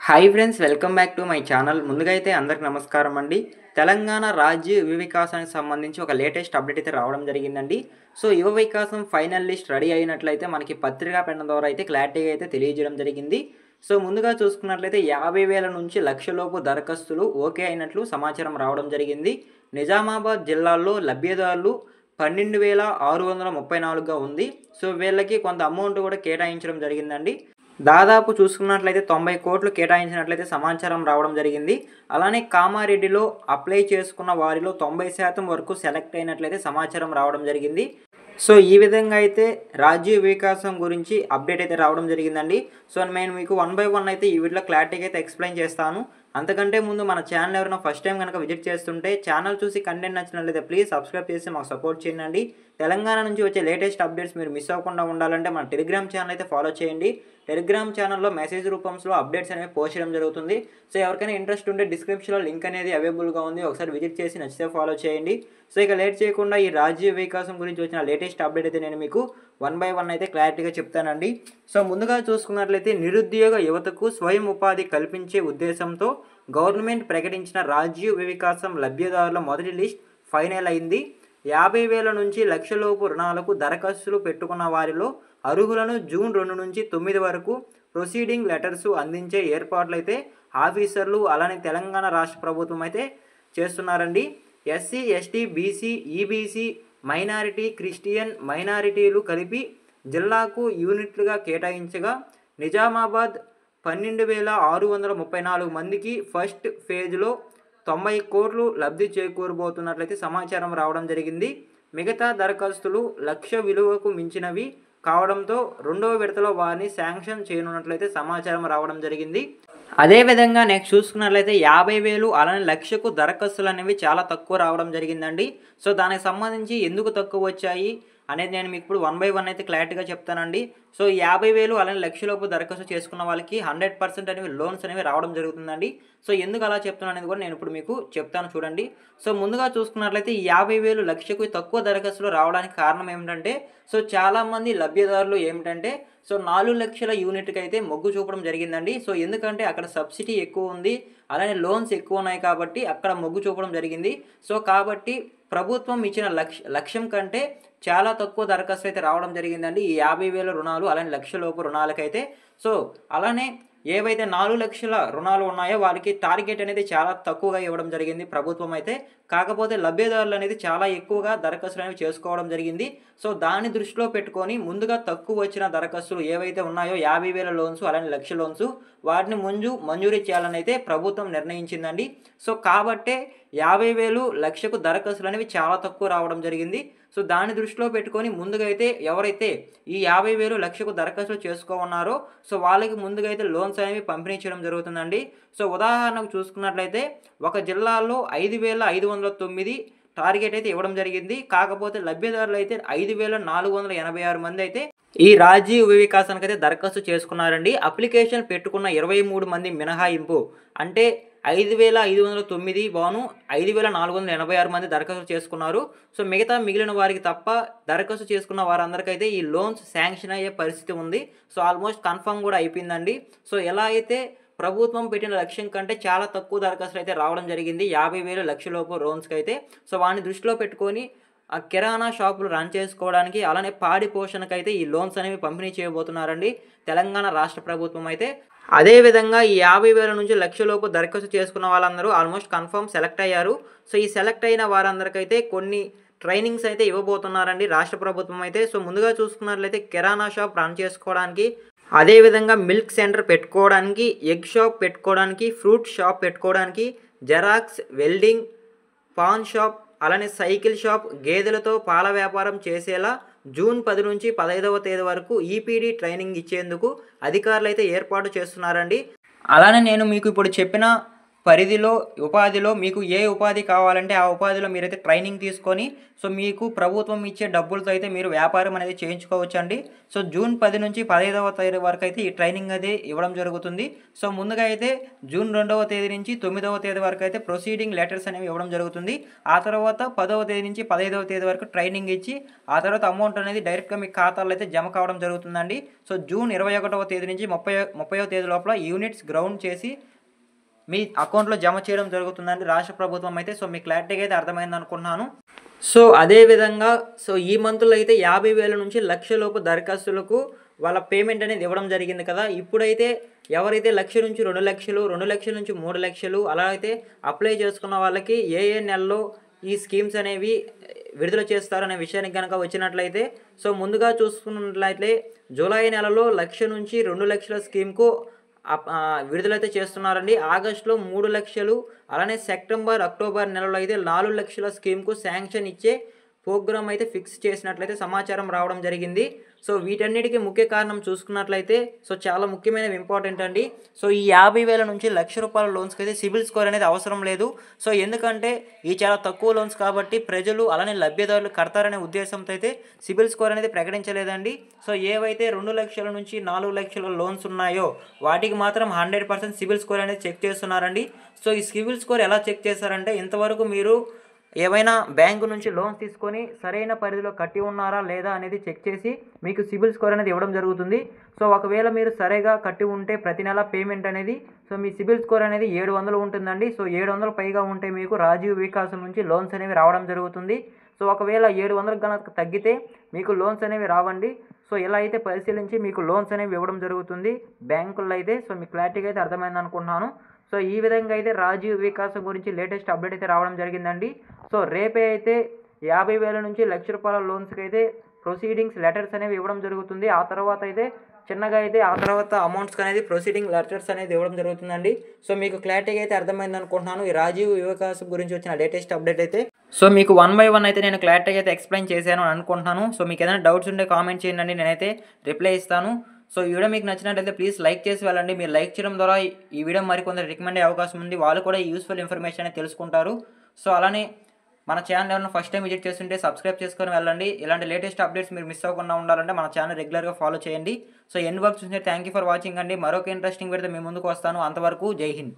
Hi friends, welcome back to my channel. ముందుగా అయితే అందరికి నమస్కారం అండి. తెలంగాణ రాజ్య యువ వికాసానికి సంబంధించి ఒక లేటెస్ట్ అప్డేట్ అయితే రావడం జరిగిందండి. సో యువ వికాసం ఫైనల్ లిస్ట్ రెడీ అయినట్లయితే మనకి పత్రికా ప్రకటన ద్వారా అయితే క్లారిటీగా అయితే తెలియజేయడం జరిగింది. సో ముందుగా చూసుకున్నట్లయితే 50,000 నుంచి లక్షలోపు దరఖాస్తులు ఓకే అయినట్లు సమాచారం రావడం జరిగింది. నిజామాబాద్ జిల్లాలో లబ్ధిదారులు 12,634గా ఉంది. సో వీళ్ళకి కొంత అమౌంట్ కూడా కేటాయించడం జరిగిందండి. దాదాపు చూసుకున్నట్లయితే 90 కోట్లు కేటాయించినట్లయితే సమాచారం రావడం జరిగింది. అలానే కామారెడ్డిలో అప్లై చేసుకున్న వారిలో 90% వరకు సెలెక్ట్ అయినట్లయితే సమాచారం రావడం జరిగింది. సో ఈ విధంగా అయితే రాజ్య వికాసం గురించి అప్డేట్ అయితే రావడం జరిగిందండి. సో నేను మీకు 1 బై 1 అయితే ఈ వీడియోలో క్లారిటీగా అయితే ఎక్స్ప్లెయిన్ చేస్తాను. అంతకంటే ముందు మన ఛానల్ ఎవరైనా ఫస్ట్ టైం కనుక విజిట్ చేస్తుంటే ఛానల్ చూసి కంటెంట్ నచ్చినట్లయితే ప్లీజ్ సబ్స్క్రైబ్ చేసి మాకు సపోర్ట్ చేయండి. తెలంగాణ నుంచి వచ్చే లేటెస్ట్ అప్డేట్స్ మీరు మిస్ అవ్వకుండా ఉండాలంటే మన టెలిగ్రామ్ ఛానల్ అయితే ఫాలో చేయండి. టెలిగ్రామ్ ఛానల్లో మెసేజ్ రూపంలో అప్డేట్స్ అనేవి పోస్ట్ చేయడం జరుగుతుంది. సో ఎవరికైనా ఇంట్రెస్ట్ ఉంటే డిస్క్రిప్షన్లో లింక్ అనేది అవైలబుల్గా ఉంది, ఒకసారి విజిట్ చేసి నచ్చితే ఫాలో చేయండి. సో ఇక లేట్ చేయకుండా ఈ రాజ్య వికాసం గురించి వచ్చిన లేటెస్ట్ అప్డేట్ అయితే నేను మీకు 1 బై 1 అయితే క్లారిటీగా చెప్తానండి. సో ముందుగా చూసుకున్నట్లయితే నిరుద్యోగ యువతకు స్వయం ఉపాధి కల్పించే ఉద్దేశంతో గవర్నమెంట్ ప్రకటించిన రాజ్య వికాసం లబ్ధిదారుల మొదటి లిస్ట్ ఫైనల్ అయింది. 50,000 నుంచి లక్షలోపు రుణాలకు దరఖాస్తులు పెట్టుకున్న వారిలో అర్హులను జూన్ 2 నుంచి 9 వరకు ప్రొసీడింగ్ లెటర్స్ అందించే ఏర్పాట్లు అయితే ఆఫీసర్లు అలానే తెలంగాణ రాష్ట్ర ప్రభుత్వం అయితే చేస్తున్నారండి. SC, ST, BC, EBC, minority, Christian మైనారిటీలు కలిపి జిల్లాకు యూనిట్లుగా కేటాయించగా నిజామాబాద్ 12,634 మందికి ఫస్ట్ ఫేజ్లో 90 కోట్లు లబ్ధి చేకూరబోతున్నట్లయితే సమాచారం రావడం జరిగింది. మిగతా దరఖాస్తులు 1,00,000 విలువకు మించినవి కావడంతో రెండవ విడతలో వారిని శాంక్షన్ చేయనున్నట్లయితే సమాచారం రావడం జరిగింది. అదేవిధంగా నెక్స్ట్ చూసుకున్నట్లయితే 50,000 అలానే 1,00,000కు దరఖాస్తులు అనేవి చాలా తక్కువ రావడం జరిగిందండి. సో దానికి సంబంధించి ఎందుకు తక్కువ వచ్చాయి అనేది నేను మీకు ఇప్పుడు 1 బై 1 అయితే క్లారిటీగా చెప్తానండి. సో 50,000 అలానే 1,00,000 లోపు దరఖాస్తు చేసుకున్న వాళ్ళకి 100% అనేవి లోన్స్ అనేవి రావడం జరుగుతుందండి. సో ఎందుకు అలా చెప్తున్నాను అనేది కూడా నేను ఇప్పుడు మీకు చెప్తాను చూడండి. సో ముందుగా చూసుకున్నట్లయితే ఈ 50,000 1,00,000కు తక్కువ దరఖాస్తులు రావడానికి కారణం ఏమిటంటే సో చాలామంది లబ్ధిదారులు ఏమిటంటే సో 4 లక్షల యూనిట్కి అయితే మొగ్గు చూపడం జరిగిందండి. సో ఎందుకంటే అక్కడ సబ్సిడీ ఎక్కువ ఉంది, అలానే లోన్స్ ఎక్కువ ఉన్నాయి కాబట్టి అక్కడ మొగ్గు చూపడం జరిగింది. సో కాబట్టి ప్రభుత్వం ఇచ్చిన లక్ష్యం కంటే చాలా తక్కువ దరఖాస్తు అయితే రావడం జరిగిందండి ఈ 50,000 రుణాలు అలానే 1,00,000 లోపు రుణాలకైతే. సో అలానే ఏవైతే 4 లక్షల రుణాలు ఉన్నాయో వారికి టార్గెట్ అనేది చాలా తక్కువగా ఇవ్వడం జరిగింది ప్రభుత్వం అయితే. కాకపోతే లబ్ధిదారులు అనేది చాలా ఎక్కువగా దరఖాస్తులు అనేవి చేసుకోవడం జరిగింది. సో దాన్ని దృష్టిలో పెట్టుకొని ముందుగా తక్కువ వచ్చిన దరఖాస్తులు ఏవైతే ఉన్నాయో 50,000 లోన్స్ అలానే 1,00,000 లోన్స్ వాటిని మంజూరీ చేయాలని అయితే ప్రభుత్వం నిర్ణయించిందండి. సో కాబట్టే 50,000 1,00,000కు దరఖాస్తులు అనేవి చాలా తక్కువ రావడం జరిగింది. సో దాన్ని దృష్టిలో పెట్టుకొని ముందుగా అయితే ఎవరైతే ఈ 50,000 1,00,000కు దరఖాస్తులు చేసుకోమన్నారో సో వాళ్ళకి ముందుగా అయితే లోన్స్ అనేవి పంపిణీ చేయడం జరుగుతుందండి. సో ఉదాహరణకు చూసుకున్నట్లయితే ఒక జిల్లాలో 5,509 టార్గెట్ అయితే ఇవ్వడం జరిగింది. కాకపోతే లబ్ధిదారులు అయితే 5,486 మంది అయితే ఈ రాజ్య వికాసానికి అయితే దరఖాస్తు చేసుకున్నారండి. అప్లికేషన్ పెట్టుకున్న 23 మంది మినహాయింపు అంటే 5,509 బాను 5,486 మంది దరఖాస్తు చేసుకున్నారు. సో మిగిలిన వారికి తప్ప దరఖాస్తు చేసుకున్న వారందరికైతే ఈ లోన్స్ శాంక్షన్ అయ్యే పరిస్థితి ఉంది. సో ఆల్మోస్ట్ కన్ఫర్మ్ కూడా అయిపోయిందండి. సో ఎలా అయితే ప్రభుత్వం పెట్టిన లక్ష్యం కంటే చాలా తక్కువ దరఖాస్తులు అయితే రావడం జరిగింది 50,000 1,00,000 లోపు లోన్స్కి అయితే. సో వాడిని దృష్టిలో పెట్టుకొని ఆ కిరాణా షాపులు రన్ చేసుకోవడానికి అలానే పాడి పోషణకైతే ఈ లోన్స్ అనేవి పంపిణీ చేయబోతున్నారండి తెలంగాణ రాష్ట్ర ప్రభుత్వం అయితే. అదేవిధంగా ఈ 50,000 నుంచి 1,00,000 లోపు దరఖాస్తు చేసుకున్న వాళ్ళందరూ ఆల్మోస్ట్ కన్ఫర్మ్ సెలెక్ట్ అయ్యారు. సో ఈ సెలెక్ట్ అయిన వారందరికైతే కొన్ని ట్రైనింగ్స్ అయితే ఇవ్వబోతున్నారండి రాష్ట్ర ప్రభుత్వం అయితే. సో ముందుగా చూసుకున్నట్లయితే కిరాణా షాప్ రన్ చేసుకోవడానికి, అదేవిధంగా మిల్క్ సెంటర్ పెట్టుకోవడానికి, ఎగ్ షాప్ పెట్టుకోవడానికి, ఫ్రూట్ షాప్ పెట్టుకోవడానికి, జెరాక్స్, వెల్డింగ్, పాన్ షాప్ అలానే సైకిల్ షాప్, గేదెలతో పాల వ్యాపారం చేసేలా జూన్ 10 నుంచి 15వ తేదీ వరకు ఈపీడీ ట్రైనింగ్ ఇచ్చేందుకు అధికారులు అయితే ఏర్పాటు చేస్తున్నారండి. అలానే నేను మీకు ఇప్పుడు చెప్పిన పరిధిలో ఉపాధిలో మీకు ఏ ఉపాధి కావాలంటే ఆ ఉపాధిలో మీరైతే ట్రైనింగ్ తీసుకొని సో మీకు ప్రభుత్వం ఇచ్చే డబ్బులతో అయితే మీరు వ్యాపారం అనేది చేయించుకోవచ్చండి. సో జూన్ 10 నుంచి 15వ తేదీ వరకు అయితే ఈ ట్రైనింగ్ అది ఇవ్వడం జరుగుతుంది. సో ముందుగా అయితే జూన్ 2వ తేదీ నుంచి 9వ తేదీ వరకు అయితే ప్రొసీడింగ్ లెటర్స్ అనేవి ఇవ్వడం జరుగుతుంది. ఆ తర్వాత 10వ తేదీ నుంచి 15వ తేదీ వరకు ట్రైనింగ్ ఇచ్చి ఆ తర్వాత అమౌంట్ అనేది డైరెక్ట్గా మీ ఖాతాలో అయితే జమ కావడం జరుగుతుందండి. సో జూన్ 21వ తేదీ నుంచి 30వ తేదీ లోపల యూనిట్స్ గ్రౌండ్ చేసి మీ అకౌంట్లో జమ చేయడం జరుగుతుందండి రాష్ట్ర ప్రభుత్వం అయితే. సో మీకు క్లారిటీగా అయితే అర్థమైంది అనుకుంటున్నాను. సో అదేవిధంగా సో ఈ మంత్లో అయితే 50,000 నుంచి 1,00,000 లోపు దరఖాస్తులకు వాళ్ళ పేమెంట్ అనేది ఇవ్వడం జరిగింది కదా. ఇప్పుడైతే ఎవరైతే 1,00,000 నుంచి 2,00,000, 2,00,000 నుంచి 3,00,000 అలా అయితే అప్లై చేసుకున్న వాళ్ళకి ఏ నెలలో ఈ స్కీమ్స్ అనేవి విడుదల చేస్తారనే విషయానికి కనుక వచ్చినట్లయితే సో ముందుగా చూసుకున్నట్లయితే జూలై నెలలో 1,00,000 నుంచి 2,00,000 స్కీమ్కు విడుదలైతే చేస్తున్నారండి. ఆగస్టులో 3,00,000, అలానే సెప్టెంబర్, అక్టోబర్ నెలలో అయితే 4,00,000 స్కీమ్కు శాంక్షన్ ఇచ్చే ప్రోగ్రామ్ అయితే ఫిక్స్ చేసినట్లయితే సమాచారం రావడం జరిగింది. సో వీటన్నిటికీ ముఖ్య కారణం చూసుకున్నట్లయితే సో చాలా ముఖ్యమైనవి ఇంపార్టెంట్ అండి. సో ఈ 50,000 నుంచి ₹1,00,000 లోన్స్కి అయితే సిబిల్ స్కోర్ అనేది అవసరం లేదు. సో ఎందుకంటే ఈ చాలా తక్కువ లోన్స్ కాబట్టి ప్రజలు అలానే లబ్ధిదారులు కడతారనే ఉద్దేశంతో అయితే సిబిల్ స్కోర్ అనేది ప్రకటించలేదండి. సో ఏవైతే 2,00,000 నుంచి 4,00,000 లోన్స్ ఉన్నాయో వాటికి మాత్రం 100% సిబిల్ స్కోర్ అనేది చెక్ చేస్తున్నారండి. సో ఈ సిబిల్ స్కోర్ ఎలా చెక్ చేస్తారంటే ఇంతవరకు మీరు ఏవైనా బ్యాంకు నుంచి లోన్స్ తీసుకొని సరైన పరిధిలో కట్టి ఉన్నారా లేదా అనేది చెక్ చేసి మీకు సిబిల్ స్కోర్ అనేది ఇవ్వడం జరుగుతుంది. సో ఒకవేళ మీరు సరిగా కట్టి ఉంటే ప్రతి నెల పేమెంట్ అనేది సో మీ సిబిల్ స్కోర్ అనేది 700 ఉంటుందండి. సో 700 పైగా ఉంటే మీకు రాజీవ్ వికాసం నుంచి లోన్స్ అనేవి రావడం జరుగుతుంది. సో ఒకవేళ 700 కనుక తగ్గితే మీకు లోన్స్ అనేవి రావండి. సో ఇలా అయితే పరిశీలించి మీకు లోన్స్ అనేవి ఇవ్వడం జరుగుతుంది బ్యాంకుల్లో అయితే. సో మీకు క్లారిటీగా అయితే అర్థమైంది అనుకుంటున్నాను. సో ఈ విధంగా అయితే రాజీవ్ వికాసం గురించి లేటెస్ట్ అప్డేట్ అయితే రావడం జరిగిందండి. సో రేపే అయితే 50,000 నుంచి ₹1,00,000 లోన్స్కి అయితే ప్రొసీడింగ్స్ లెటర్స్ అనేవి ఇవ్వడం జరుగుతుంది. ఆ తర్వాత అయితే చిన్నగా అయితే ఆ తర్వాత అమౌంట్స్కి అనేది ప్రొసీడింగ్ లెటర్స్ అనేది ఇవ్వడం జరుగుతుందండి. సో మీకు క్లారిటీగా అయితే అర్థమైంది అనుకుంటున్నాను ఈ రాజీవ్ వికాసం గురించి వచ్చిన లేటెస్ట్ అప్డేట్ అయితే. సో మీకు 1 by 1 అయితే నేను క్లారిటీగా అయితే ఎక్స్ప్లెయిన్ చేశాను అని అనుకుంటున్నాను. సో మీకు ఏదైనా డౌట్స్ ఉంటే కామెంట్ చేయండి, నేనైతే రిప్లై ఇస్తాను. సో ఈ వీడియో మీకు నచ్చినట్లయితే ప్లీజ్ లైక్ చేసి వెళ్ళండి. మీరు లైక్ చేయడం ద్వారా ఈ వీడియో మరికొందరు రికమెండ్ అయ్యే అవకాశం ఉంది. వాళ్ళు కూడా యూస్ఫుల్ ఇన్ఫర్మేషన్ అనేది తెలుసుకుంటారు. సో అలానే మన ఛానల్ ఏమైనా ఫస్ట్ టైం విజిట్ చేస్తుంటే సబ్స్క్రైబ్ చేసుకొని వెళ్ళండి. ఇలాంటి లేటెస్ట్ అప్డేట్స్ మీరు మిస్ అవ్వకుండా ఉండాలంటే మన ఛానల్ రెగ్యులర్గా ఫాలో చేయండి. సో ఎండ్ వరకు చూస్తే థ్యాంక్ యూ ఫర్ వాచింగ్ అండి. మరొక ఇంట్రెస్టింగ్ వీడియోతో మీ ముందుకు వస్తాను. అంతవరకు జై హింద్.